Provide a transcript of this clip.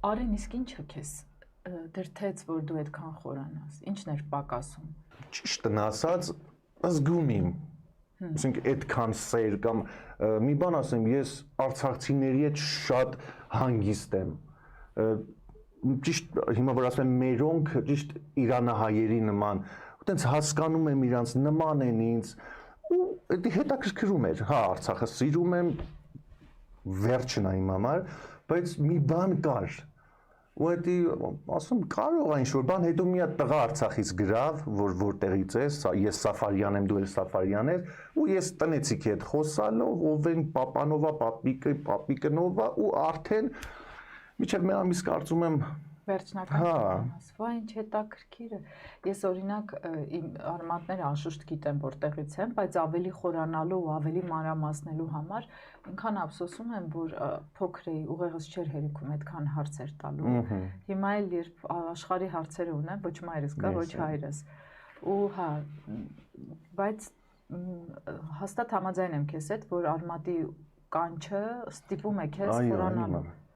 Արին, իսկ ինչը քեզ դրթեց, որ դու այդքան խորանաս, ինչն էր պակասում։ Ճիշտն ասած, զգում եմ, ասենք այդքան սեր կամ մի բան ասեմ, ես արցախցիների հետ շատ հանգիստ եմ։ Ճիշտ հիմա որ ասեմ մերոնք, ճիշտ իրանահայերի նման, այտենց հասկանում եմ իրանց, նման են ինձ, ու դա հետաքրքրում էր, հա, Արցախը սիրում եմ, վերջն է իմ համար, բայց մի բան կար։ Ու դա ասում կարող է ինչ-որ բան, հետո մի հատ տղա Արցախից գրավ, որտեղից ես, ես Սաֆարյան եմ, դու էլ Սաֆարյան ես, ու ես տնեցիքի հետ խոսալով, ով են Պապանովա, Պապիկը նովա, ու արդեն միջև մի ամիս կարծում եմ Վերջնական կյանաս, վայ ինչ հետաքրքիր է, ես օրինակ իմ արմատները անշուշտ գիտեմ որտեղից են, բայց ավելի խորանալու ու ավելի մանրամասնելու համար ինքան ափսոսում եմ, որ փոքր էի, ուղեղս չէր հերիքում այդքան հարցեր տալու, հիմա էլ երբ աշխարհի հարցերը ունեմ, ոչ մայրս կա, ոչ հայրս, ու հա, բայց հաստատ համաձայն եմ քեզ հետ, որ արմատի կանչը ստիպում է քեզ խորանալու։